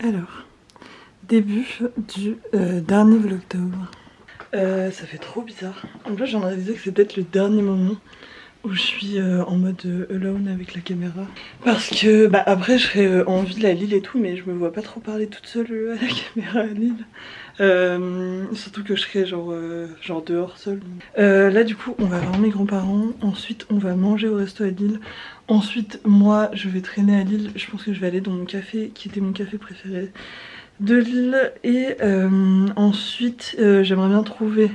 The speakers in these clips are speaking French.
Alors, début du dernier vlogtober. Ça fait trop bizarre. En fait, j'en réalisé que c'est peut-être le dernier moment où je suis en mode alone avec la caméra. Parce que après je serai en ville à Lille et tout, mais je me vois pas trop parler toute seule à la caméra à Lille. Surtout que je serai genre dehors seule. Là du coup on va voir mes grands-parents, ensuite on va manger au resto à Lille. Ensuite moi je vais traîner à Lille, je pense que je vais aller dans mon café qui était mon café préféré de Lille. Et ensuite j'aimerais bien trouver,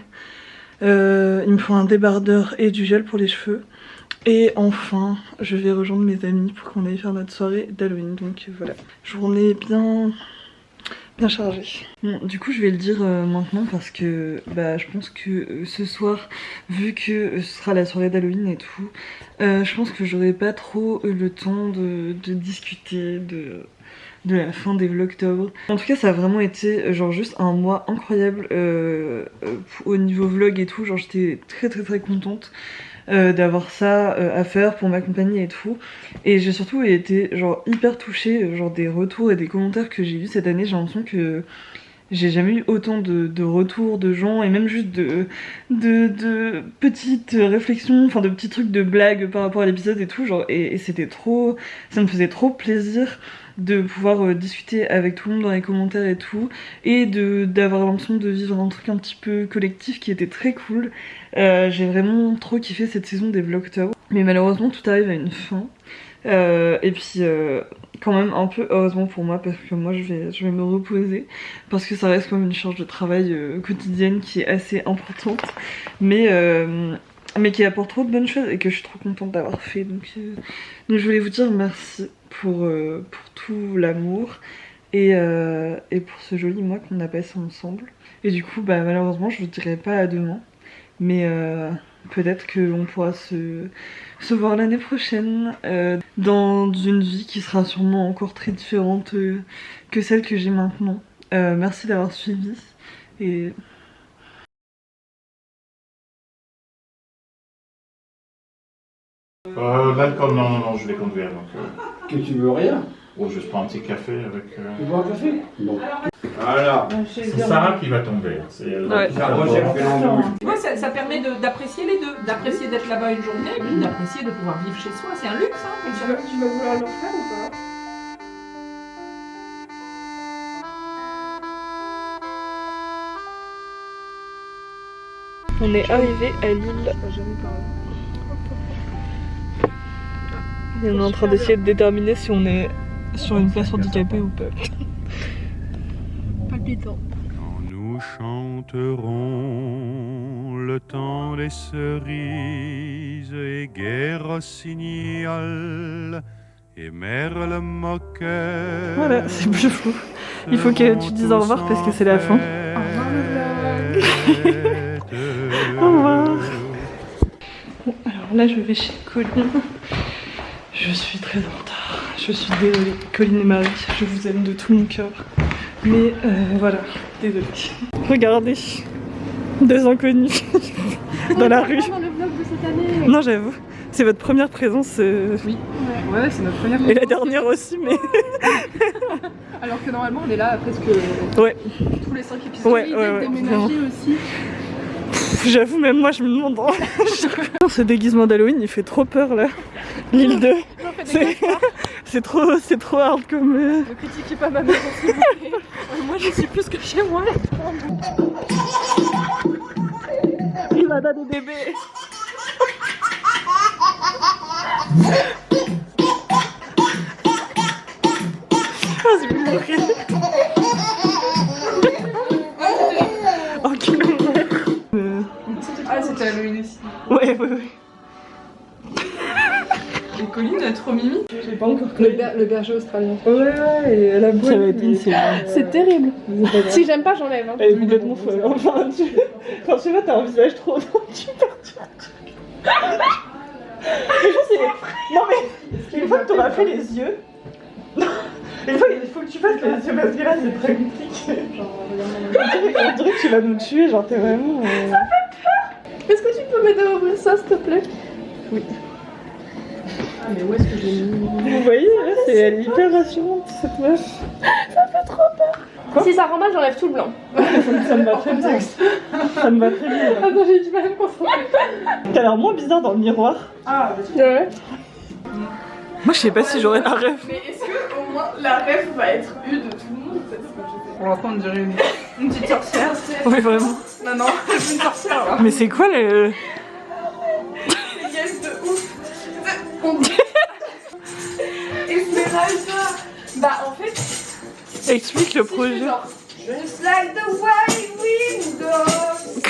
il me faut un débardeur et du gel pour les cheveux. Et enfin, je vais rejoindre mes amis pour qu'on aille faire notre soirée d'Halloween. Donc voilà, journée bien chargée. Bon, du coup, je vais le dire maintenant parce que je pense que ce soir, vu que ce sera la soirée d'Halloween et tout, je pense que j'aurai pas trop le temps de discuter de la fin des vlogtober. En tout cas ça a vraiment été genre juste un mois incroyable au niveau vlog et tout, genre j'étais très contente d'avoir ça à faire pour m'accompagner et tout. Et j'ai surtout été genre hyper touchée, genre des retours et des commentaires que j'ai eu cette année. J'ai l'impression que j'ai jamais eu autant de retours de gens, et même juste de petites réflexions, enfin de petits trucs de blagues par rapport à l'épisode et tout, genre, et c'était trop, ça me faisait trop plaisir de pouvoir discuter avec tout le monde dans les commentaires et tout, et d'avoir l'impression de vivre un truc un petit peu collectif qui était très cool. J'ai vraiment trop kiffé cette saison des vlogtober, mais malheureusement tout arrive à une fin. Et puis quand même un peu heureusement pour moi, parce que moi je vais me reposer, parce que ça reste quand même une charge de travail quotidienne qui est assez importante, mais qui apporte trop de bonnes choses et que je suis trop contente d'avoir fait. Donc je voulais vous dire merci pour tout l'amour et pour ce joli mois qu'on a passé ensemble. Et du coup malheureusement je vous dirai pas à demain, mais peut-être qu'on pourra se voir l'année prochaine dans une vie qui sera sûrement encore très différente que celle que j'ai maintenant. Merci d'avoir suivi et... L'alcool, non, je vais conduire. Donc, Que tu veux rien? ou je prends un petit café avec... Tu bois un café? Bon. Voilà. C'est Sarah qui va tomber. C'est elle. Ouais. Moi, ça permet d'apprécier les deux, d'apprécier d'être là-bas une journée, et puis d'apprécier de pouvoir vivre chez soi. C'est un luxe, hein. Tu vas vouloir le refaire ou pas? On est arrivé à Lille. Et on est en train d'essayer de déterminer si on est sur une place handicapée ou pas. Palpitant. Quand nous chanterons le temps des cerises et guerre rossignol et merle moqueur. Voilà, c'est plus flou. Il faut que tu dises au revoir parce que c'est la fin. Au revoir le vlog. Au revoir. Bon, alors là je vais chez Colline. Je suis très en retard. Je suis désolée. Colline et Marie, je vous aime de tout mon cœur. Mais voilà, désolée. Regardez, deux inconnus dans la rue. Dans le vlog de cette année. Non, j'avoue, c'est votre première présence. Oui, ouais, c'est notre première. Et la dernière aussi, mais. Alors que normalement on est là presque Ouais. tous les 5 épisodes. Ouais, déménager aussi. J'avoue, même moi je me demande. Ce déguisement d'Halloween il fait trop peur là. L'île 2. C'est trop hard comme. Ne critiquez pas ma maison s'il vous plaît. Moi je suis plus que chez moi. Il m'a donné des bébés. Ah, c'est plus moqué. Oh, quelle horreur. Ah c'était Halloween aussi. Ouais. Et Colline a trop mimi. J'ai pas encore connu. Le berger australien. Ouais, et elle a beau. Ça va être C'est terrible. Si j'aime pas j'enlève. Hein. Elle est complètement folle. Enfin, quand tu vois, t'as un visage trop. Tu perturbes. Mais je sais. Non, mais une fois que t'auras fait les yeux. Une fois, il faut que tu fasses les yeux parce que là, c'est très compliqué. On dirait que tu vas nous tuer, genre, t'es vraiment. Est-ce que tu peux m'aider à ouvrir ça s'il te plaît? Oui. Ah mais où est-ce que j'ai mis? Vous voyez, là, elle est hyper rassurante cette meuf. Ça fait trop Quoi? Si ça rend mal, j'enlève tout le blanc. Ça me va très bien. Ça me va très bien. Attends, j'ai du mal à me concentrer. T'as l'air moins bizarre dans le miroir. Ah, ouais. Moi, je sais pas si j'aurais la rêve. Mais est-ce que au moins la rêve va être eue de tout le monde? Pour l'instant, on dirait une petite sorcière. Oui, vraiment. Non, non, c'est une sorcière là. Mais c'est quoi le. Yes, de ouf. On dit. Esmeralda. Bah, en fait. Explique le Si je projet. fais genre, just like the white windows.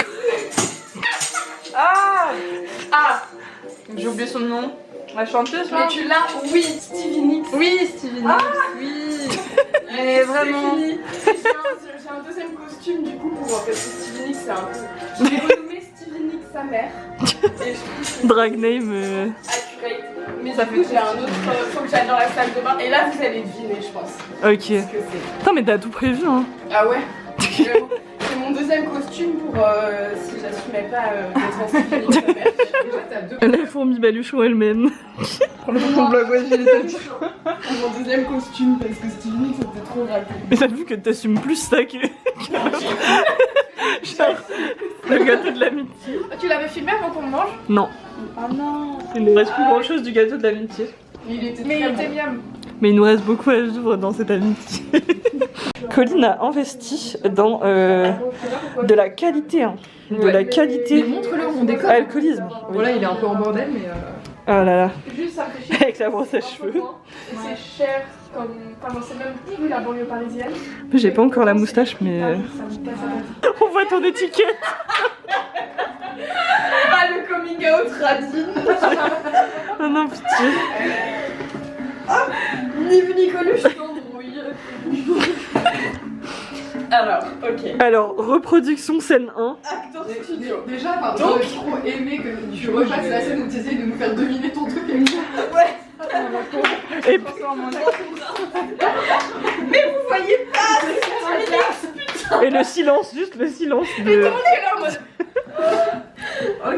Ah, J'ai oublié son nom. La chanteuse mais là. tu l'as, oui, Stevie Nicks. Oui, Stevie Nicks. Oui. Mais vraiment. J'ai un deuxième costume du coup pour parce que Stevie Nicks c'est un peu. J'ai renommé Stevie Nicks sa mère. Et je trouve Drag name. accurate. Mais ça du coup j'ai un autre. Faut que j'aille dans la salle de bain. Et là vous allez deviner, je pense. Ok. Ce que c'est. Putain, mais t'as tout prévu, hein. Ah ouais. C'est mon deuxième costume pour si j'assumais pas d'être en Stevie Nicks sa mère. Déjà t'as deux. La fourmi baluchon elle-même. Mon blog, ouais, j'ai les têtes. Mon deuxième costume parce que Stevie Nicks c'était trop raté. Mais t'as vu que t'assumes plus ça que. Genre, le gâteau de l'amitié. Tu l'avais filmé avant qu'on le mange? Non, Oh non. il ne reste plus grand chose du gâteau de l'amitié. Il était très bien. Mais il nous reste beaucoup à vivre dans cette amitié. Colline a investi dans de la qualité, hein. De la qualité. Montre-le, on décore. Alcoolisme. Voilà, il est un peu en bordel, mais. Ah là là, Juste ça fait chier. avec la brosse à cheveux. C'est cher comme. Enfin, non, c'est même plus la banlieue parisienne. J'ai pas encore la moustache, mais. Ça me casse la tête. On voit ton étiquette. Ah, le coming out radine. Oh non, pitié. Ni vu ni connu, je t'embrouille. Alors, ok. Alors, reproduction scène 1. Acteur studio. Déjà, pardon, Donc- j'aurais trop aimé que tu repasses la scène où tu essayes de nous faire deviner ton truc et nous. Et Mais vous voyez pas, c'est Stevie Nicks. Et le silence, juste le silence Et de... tout le monde est là en mode.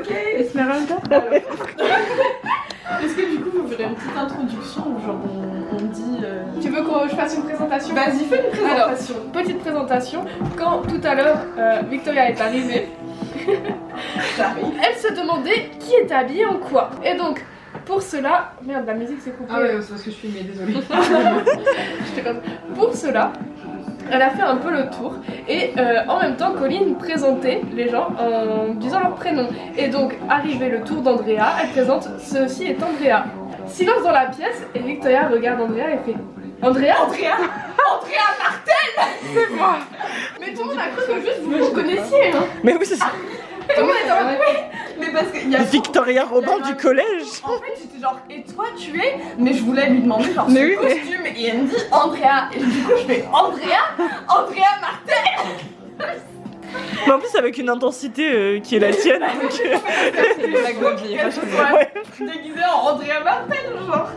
Ok. Esmeralda. Est-ce que du coup vous ferez une petite introduction où genre on dit. Tu veux que je fasse une présentation? Vas-y, fais une présentation. Alors, petite présentation. Quand tout à l'heure Victoria est arrivée, elle se demandait qui était habillé en quoi. Et donc, pour cela. Merde, la musique s'est coupée. Ah ouais, c'est parce que je filmais, désolée. J'étais comme ça. Pour cela, elle a fait un peu le tour et en même temps Colline présentait les gens en disant leur prénom. Et donc arrivé le tour d'Andrea, elle présente ceci est Andrea. Silence dans la pièce et Victoria regarde Andrea et fait Andrea Martel. C'est moi. Mais tout le monde a cru que juste vous vous connaissiez hein. Mais oui, c'est ça. Tout le monde était en mode oui. Mais parce qu'il y a Victoria Robin du collège. en fait, j'étais genre, et toi tu es? Mais je voulais lui demander genre Mais son oui, mais- costume et elle me dit Andrea. Et du coup, je fais Andrea Martel. Mais en plus avec une intensité qui est la tienne. Donc, La gobier. Qu'elle soit déguisée en Andrea Martel, genre.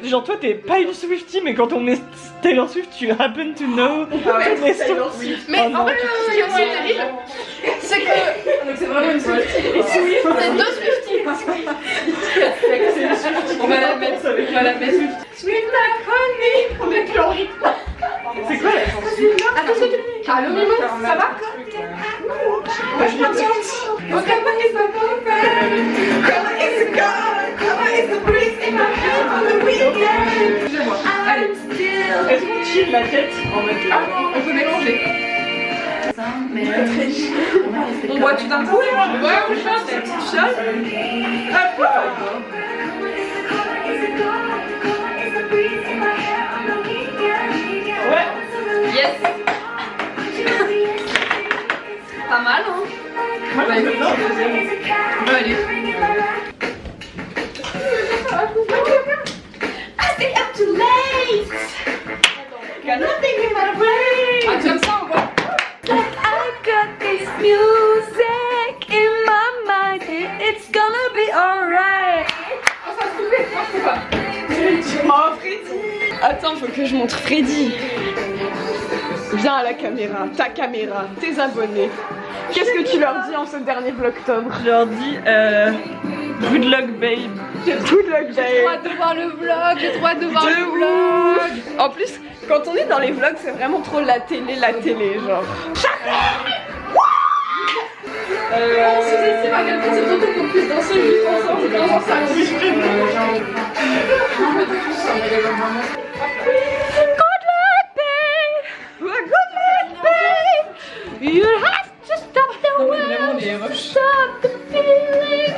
genre toi t'es pas une Swiftie, mais quand on met Taylor Swift, tu happen to know. Mais Taylor Swift. Mais Oh en non. fait, ce qui est aussi terrible, c'est que c'est vraiment une Swiftie. C'est deux Swifties. On va la mettre. Sweet like honey. On met le rythme. c'est quoi la chanson? Attention, allô Mimo, ça va? Moi je m'entends. Ok, but it's not perfect. Color is the color, color is the breeze in my head on the weekend. I'm still. Est-ce qu'on chill la tête en mode... On peut mélanger. On boit tout d'un coup. Ouais, on chante cette petite chose. Hop là. Ouais. Yes. Pas mal, hein? Moi j'aime bien le deuxième. Bon, allez. I stay up too late. Got nothing in my brain. Ah, comme ça, on voit. I got this music in my mind, it's gonna be alright. Oh, Freddy. Attends, faut que je montre Freddy. Viens à la caméra, ta caméra, tes abonnés. Qu'est-ce que tu leur dis en ce dernier vlogtober? Je leur dis good luck babe. Good luck, J'ai le droit de voir le vlog, j'ai le droit de voir le vlog. En plus, Quand on est dans les vlogs, c'est vraiment trop la télé, genre. C'est pas quelqu'un, c'est surtout qu'on puisse danser juste ensemble dans sa vie. Good luck, babe. Good luck, babe. You have to stop the world, stop the feeling.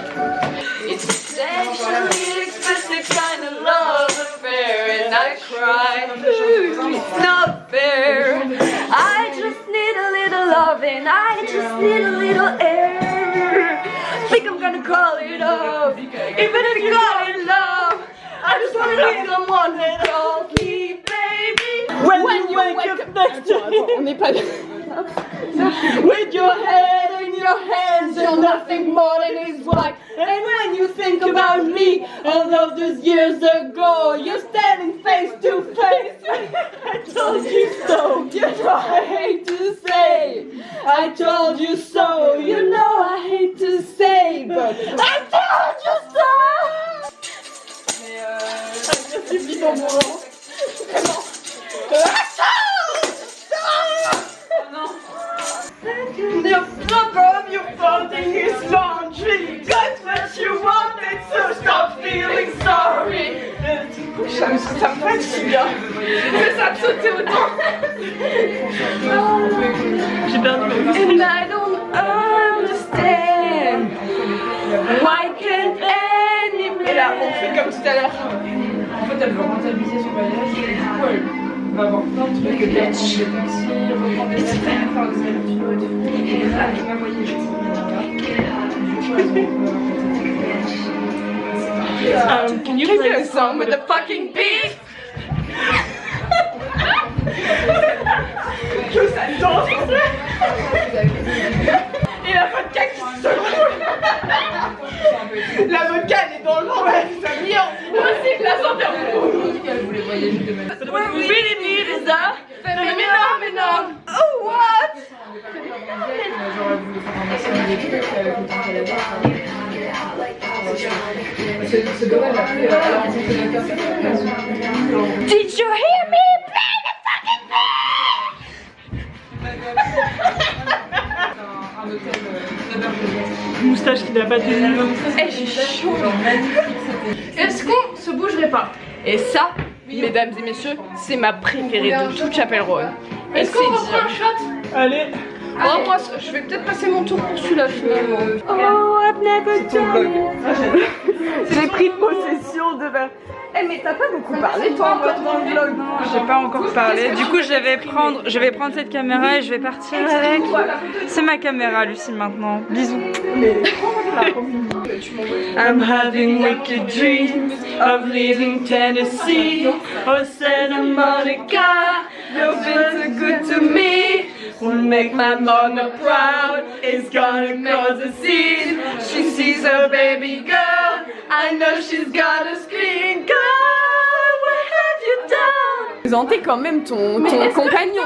It's essentially explicit kind of love affair, and I cry. It's not fair. I just need a little loving. I just need a little air. Think I'm gonna call it off, even if you call it love. I just wanna love someone that calls me baby. When you wake up next to me, On n'est pas. with your head in your hands, you're nothing more than his wife. And when you think about me, all of those years ago, you're standing face to face. I told you so. You know I hate to say, I told you so. You know I hate to say, but I told you so. Ça suffit mon moment. Vraiment. The flipper of your folding his laundry. Got what you wanted, so stop feeling sorry. Ça me fatigue. Mais ça a sauté autant. J'ai perdu ma voix. And I don't understand. Why can't anybody? Et là, on fait comme tout à l'heure. En fait, elle veut rentabiliser son voyage et du coup, elle va avoir plein de trucs, des taxis, reprendre des affaires, faire des habitudes. Et là, elle va voyager sur Can you play a song with the fucking beat? Que ça danse. Et la vodka qui se roule. La vodka elle est dans le vent, elle s'habille. Moi aussi, je la sens faire beaucoup. Elle voulait voyager de même. What we really need is a Phenomenon. oh what? Genre, elle voulait faire un massage des trucs avec le temps qu'elle avait. C'est dommage, après, elle a rencontré quelqu'un. Did you hear me play the fucking Un hôtel d'hébergement. Moustache qui n'a pas tenu. Eh, j'ai chaud. Est-ce qu'on se bougerait pas? Et ça, mesdames et messieurs, c'est ma préférée de toute Chapel Roan. Est-ce qu'on reprend un shot? Allez. Oh, moi, je vais peut-être passer mon tour pour celui-là finalement. oh I've never done it. J'ai pris possession de verre. Eh, mais t'as pas beaucoup parlé toi encore dans le vlog? J'ai pas encore parlé. Du coup, je vais prendre cette caméra et je vais partir avec. C'est ma caméra, Lucie, maintenant. Bisous. I'm having wicked dreams of leaving Tennessee or Santa Monica. You've been so good to me. Will make my mama proud. It's gonna cause a scene. She sees her baby girl. I know she's gonna scream. God, what have you done? Présenter quand même ton compagnon.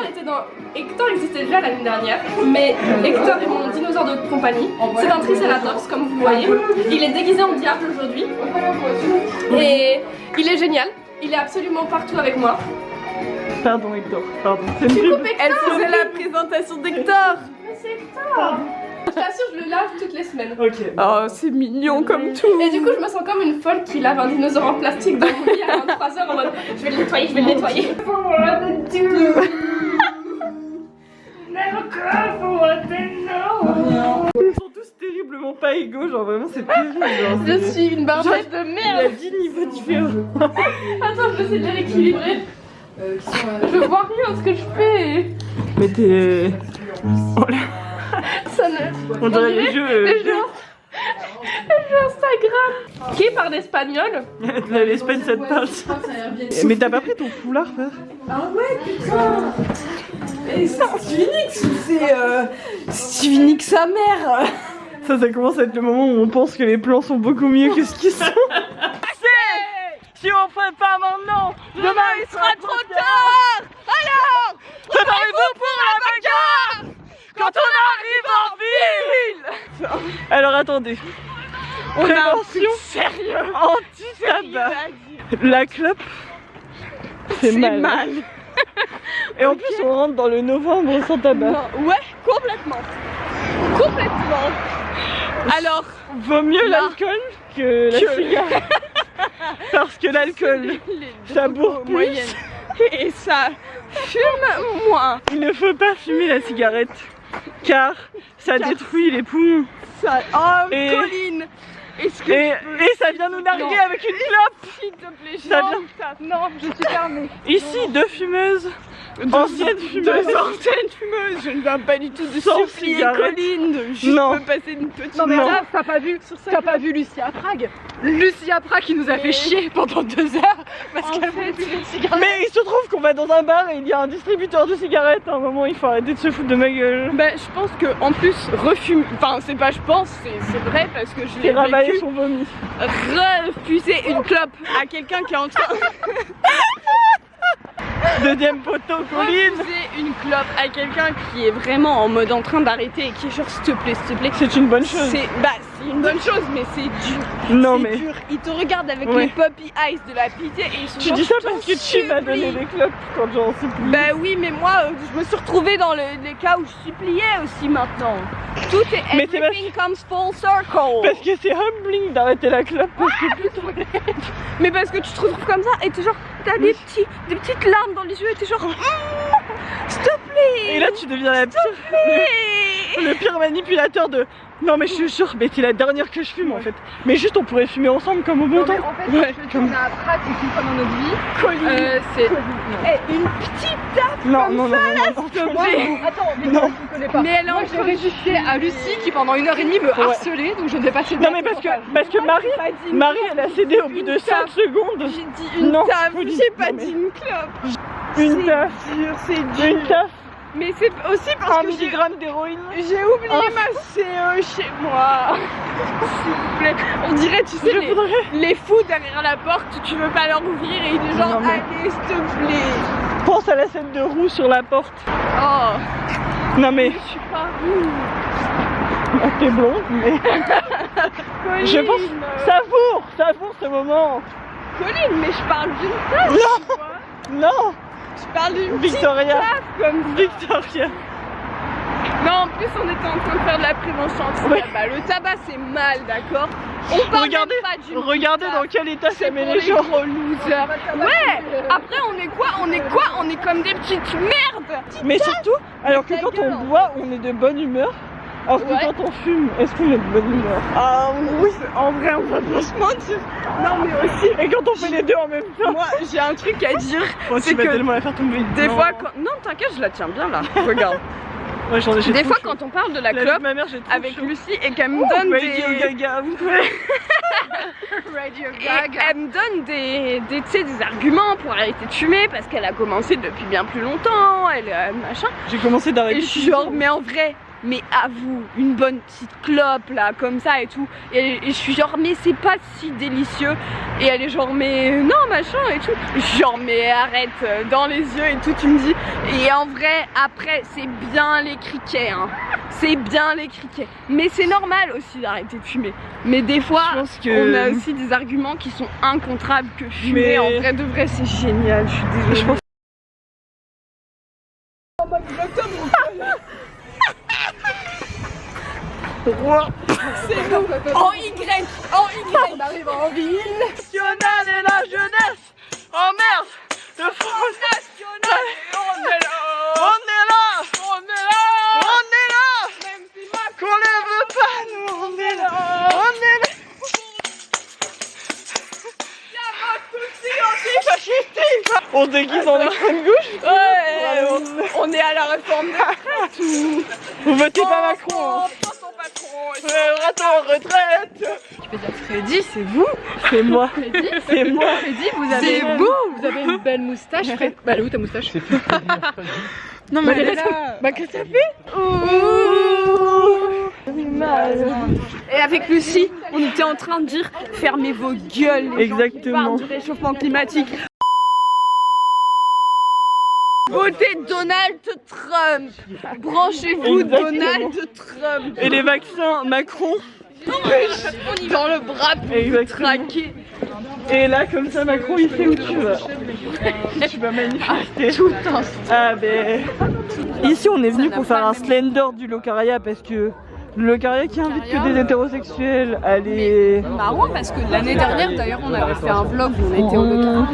Hector existait déjà l'année dernière, mais Hector est mon dinosaure de compagnie. C'est un Triceratops, comme vous voyez. Il est déguisé en diable aujourd'hui. Et il est génial. Il est absolument partout avec moi. Pardon Hector, pardon. C'est Tu une coupes Hector. Elle faisait la présentation d'Hector. Mais c'est Hector. Je t'assure, je le lave toutes les semaines. Ok. Oh, c'est mignon comme tout. Et du coup, je me sens comme une folle qui lave un dinosaure en plastique dans mon lit à 23h en mode je vais le nettoyer, je vais le nettoyer. Ils sont tous terriblement pas égaux, genre vraiment c'est terrible. Genre, Je suis une barbette de il y merde. a 10 niveaux différents. Attends, je vais essayer de les rééquilibrer. Je vois rien ce que je fais. Mais t'es... Ça ne... On dirait les jeux... Les jeux Instagram. Qui parle espagnol? L'Espagne ça te parle. Mais t'as pas pris ton foulard, frère? Ah ouais, putain. Et ça, Stevie Nicks, c'est Stevie Nicks sa mère. Ça commence à être le moment où on pense que les plans sont beaucoup mieux que ce qu'ils sont. Si on fait pas maintenant, demain il sera trop tard. Alors, préparez-vous pour la bagarre quand on arrive en ville. Alors attendez, prévention sérieux anti-tabac. La clope, c'est mal. Et en plus, on rentre dans le novembre sans tabac. Non, ouais, complètement. Complètement. Alors, Vaut mieux l'alcool que la cigarette. Parce que l'alcool, ça bourre plus. moyenne. Et ça fume moins. Il ne faut pas fumer la cigarette, car ça détruit les poumons. Ça... Oh, Et- Colline, est-ce que Et ça vient nous larguer Non. avec une clope. s'il te plaît, Ça non, vient- non, je suis fermée. Ici, deux fumeuses. Anciennes fumeuses. Deux anciennes fumeuses, je ne viens pas du tout de Sans supplier cigarette. Colline de juste Non. me passer une petite... Non, mais là, t'as pas vu Lucia Prague? Lucia Prague qui nous a fait chier pendant 2 heures parce qu'elle voulait plus de cigarettes. Mais il se trouve qu'on va dans un bar et il y a un distributeur de cigarettes. À un moment, il faut arrêter de se foutre de ma gueule. Bah, je pense que en plus refumer, enfin c'est pas je pense, c'est vrai parce que je l'ai Et ravaler vécu. son vomi. Refuser une clope à quelqu'un qui est en train Deuxième poteau, Colline. refuser une clope à quelqu'un qui est vraiment en mode en train d'arrêter et qui est genre s'il te plaît, C'est une bonne chose. C'est une bonne chose mais c'est dur. Non C'est mais dur. Ils te regardent avec Ouais. les puppy eyes de la pitié et ils sont tu genre, dis ça je t'en parce que tu m'as donné supplie. des clopes quand j'en supplie. Bah oui, mais moi je me suis retrouvée dans les cas où je suppliais aussi maintenant. Tout est Mais c'est everything comes full circle. Parce que c'est humbling d'arrêter la clope. Parce que Mais parce que tu te retrouves comme ça et t'es genre, t'as des petites larmes dans les yeux et t'es genre, s'il te plaît. Et là tu deviens la pire, le pire manipulateur de non mais je suis sûre, mais c'est la dernière que je fume en fait. Mais juste on pourrait fumer ensemble comme au bon temps. En fait, Ouais, comme... on a pratique une fois dans notre vie. Colline. C'est une petite tape Non, comme non, ça non, là, non, s'il te non, plaît. Attends, mais Non. tu connais pas. Mais elle est en train de résisté à Lucie qui pendant 1h30 me harcelait, donc je ne vais pas céder. Non mais parce que Marie elle a cédé au bout de 5 secondes. J'ai dit une Non, tape, Colline, j'ai pas non, mais- dit une clope. Une taf, C'est dur. une taf, Mais c'est aussi 1 parce que milligramme d'héroïne. j'ai oublié ma CE chez moi. S'il vous plaît. On dirait, tu sais, Je voudrais. les fous derrière la porte, tu veux pas leur ouvrir et ils disent genre, Non, mais- allez, s'il te plaît. Pense à la scène de roue sur la porte. Oh, Non mais je suis pas rouge. t'es blonde mais Colline, je pense savoure ce moment. Colline, mais je parle d'une tache. Non, Je parle d'une petite Victoria, tape comme ça. Victoria. Non, en plus, on était en train de faire de la prévention anti-tabac. Le tabac, c'est mal, d'accord? On parle Regardez, même pas d'une regardez petite dans tape. quel état ça C'est met pour les les gens. gros losers. Ouais. Après, on est quoi? On est comme des petites merdes. Mais surtout, alors que Ta quand gueule. on boit, on est de bonne humeur. Alors que Ouais. quand on fume, est-ce qu'on est de bonne humeur? Ah oui, En vrai, on va pas se mentir. Non, mais aussi, et quand on fait les deux en même temps. moi, j'ai un truc à dire. Oh, c'est tu vas que tellement la faire tomber. Des Non. fois, quand... Non, t'inquiète, je la tiens bien là. Regarde. Ouais, j'ai Des trop fois, chaud. quand on parle de la La vie clope de ma mère, j'ai trop avec chaud. Lucie et qu'elle me Oh, donne Radio des... Gaga, vous pouvez. Radio Et Gaga. elle me donne tu sais, des arguments pour arrêter de fumer parce qu'elle a commencé depuis bien plus longtemps, elle machin. J'ai commencé Et d'arrêter. je suis genre, mais en vrai, mais à vous, une bonne petite clope là, comme ça et tout. Et je suis genre, mais c'est pas si délicieux. Et elle est genre, mais non, machin et tout. Et je suis genre, mais arrête, dans les yeux et tout, tu me dis. Et en vrai, après, c'est bien les criquets, hein. C'est bien les criquets. Mais c'est normal aussi d'arrêter de fumer. Mais des fois, Je pense que- on a aussi des arguments qui sont incontrables que fumer. Mais- En vrai de vrai, c'est génial, je suis désolée. Je pense- C'est nous, en Y, On arrive en ville. National et la jeunesse. Oh merde, le Front National. on est là, On est là, on est là, on est là. même si ma Qu'on le veut pas, nous on est là, on est là. On se déguise en extrême gauche. Ouais, on est à la réforme des Vous votez pas Macron. Hein. prends ton patron. Ouais, attends, en retraite. Tu peux dire Freddy, c'est vous. C'est moi. Freddy, C'est moi. Freddy, vous avez. C'est vous. Vous avez une belle moustache. Fred... Bah, elle est où ta moustache? Non mais elle est là. Bah qu'est-ce que ça fait? Et avec Lucie, on était en train de dire fermez vos gueules. Les gens qui Exactement. parlent du réchauffement climatique. Votez Donald Trump. Branchez-vous Exactement. Donald Trump. Et les vaccins Macron. Dans le bras pour vous Exactement. traquer. Et là, comme ça, Macron, il sait où tu vas. Tu vas manifester. Tout le temps. Ah ben... Ici, on est venu pour faire un slender du Locaria parce que le Locaria qui invite que des hétérosexuels à aller... Marrant parce que l'année dernière, d'ailleurs, on avait fait un vlog où on était au Locaria.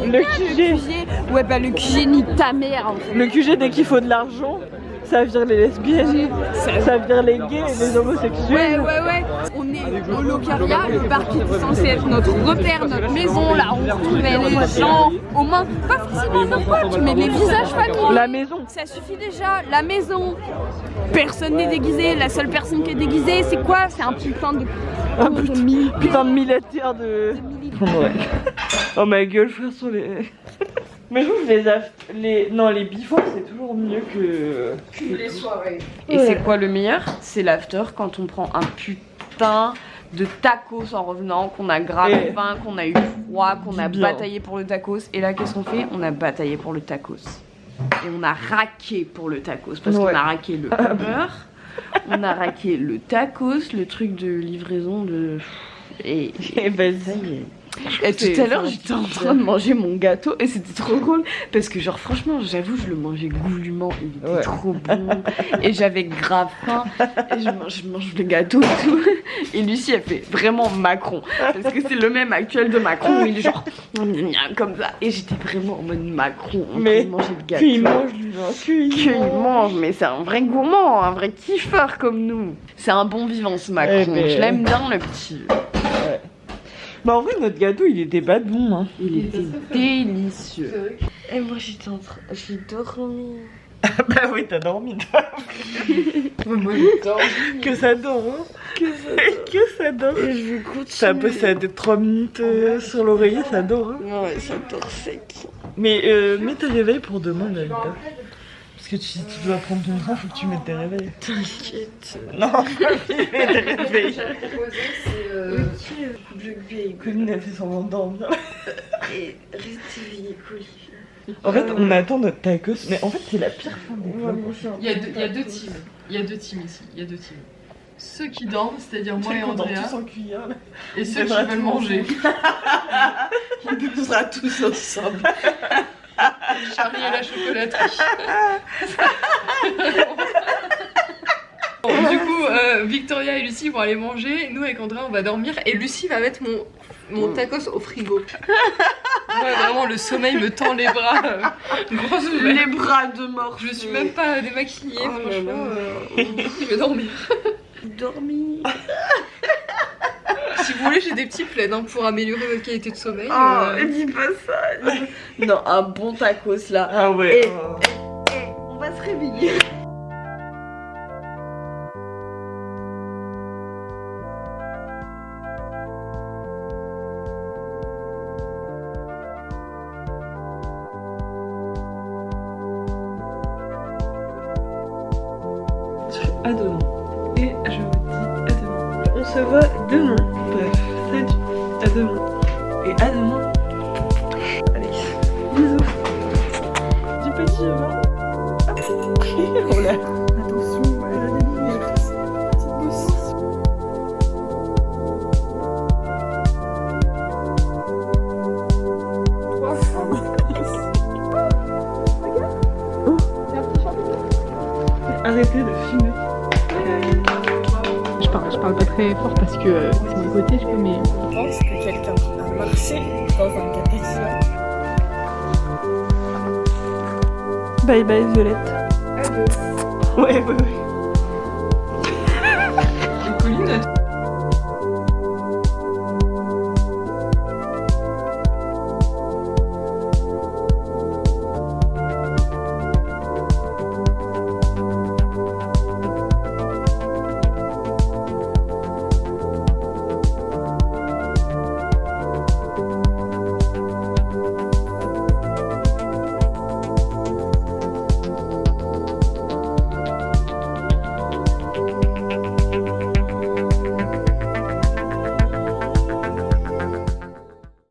Le QG. Ouais, bah le QG nique ta mère en fait. Le QG, dès qu'il faut de l'argent, ça vire les lesbiennes, ça vire les gays et les homosexuels. Ouais. On est au Locaria, le bar qui était censé être notre repère, notre maison, là où on retrouvait les gens aux mains. Pas forcément nos potes, mais les visages familiers. La maison. Ça suffit déjà, la maison. Personne n'est déguisé, la seule personne qui est déguisée, c'est quoi? C'est un putain de... Putain de militaire de... Ouais. Oh ma gueule, frère, sur les... Mais je trouve que les before c'est toujours mieux que Les soirées. Et c'est quoi le meilleur? C'est l'after quand on prend un putain de tacos en revenant, qu'on a grave faim, qu'on a eu froid, qu'on a bataillé pour le tacos. Et là, qu'est-ce qu'on fait? On a bataillé pour le tacos. Et on a raqué pour le tacos. Parce qu'on a raqué le Uber, on a raqué le tacos, le truc de livraison de... Et vas-y. Et tout à l'heure, j'étais en train de manger mon gâteau et c'était trop cool parce que genre franchement, j'avoue, je le mangeais goulûment, il était trop bon et j'avais grave faim et je mange le gâteau et tout. Et Lucie, elle fait vraiment Macron parce que c'est le même actuel de Macron, il est genre comme ça et j'étais vraiment en mode Macron en train de manger le gâteau. Qu'il mange, lui, qu'il mange, mais c'est un vrai gourmand, un vrai kiffeur comme nous. C'est un bon vivant ce Macron, je l'aime bien le petit. Bah en vrai notre gâteau il était pas bon hein. Il était délicieux. Et moi j'ai dormi. Bah oui t'as dormi toi. Moi j'ai dormi. Que ça dort hein. Que ça dort. Et je vais continuer. T'as passé à 3 minutes sur l'oreiller, ça dort hein. Ouais ça dort sec. Mais mets tes réveils pour demain Dalida. Parce que si tu dois prendre ton train, faut que tu mettes tes réveils. T'inquiète. Non, mets tes réveils. C'est Colline a fait semblant de dormir. Et reste éveillée, Colline. En fait, on attend notre tacos, mais en fait, c'est la pire fin des vlogs. Il y a deux teams. Il y a deux teams ici. Il y a deux teams. Ceux qui dorment, c'est-à-dire moi et Andrea, tous en cuillère, là. et ceux qui veulent manger. On sera tous ensemble. Charlie et la chocolaterie. Bon, du coup, Victoria et Lucie vont aller manger. Nous, avec Andrea, on va dormir. Et Lucie va mettre mon tacos au frigo. Ouais, vraiment, le sommeil me tend les bras. Les bras de mort. Je suis même pas démaquillée, franchement. Je vais dormir. Dormir. Si vous voulez, j'ai des petits plaids hein, pour améliorer votre qualité de sommeil. Dis pas ça. Non, un bon tacos là. Ah ouais. Et on va se réveiller. À demain. Et je vous dis à demain. On se voit demain. Bref, salut. À demain. Et à demain. Alex. Bisous. Du petit vin. Oh là. Attention, elle a des lumières. Petite bosse. Arrêtez de filmer. Je parle pas très fort parce que c'est mon côté, je peux, mais... Je pense que quelqu'un a marché dans un cataclysme. Bye bye Violette. Ouais.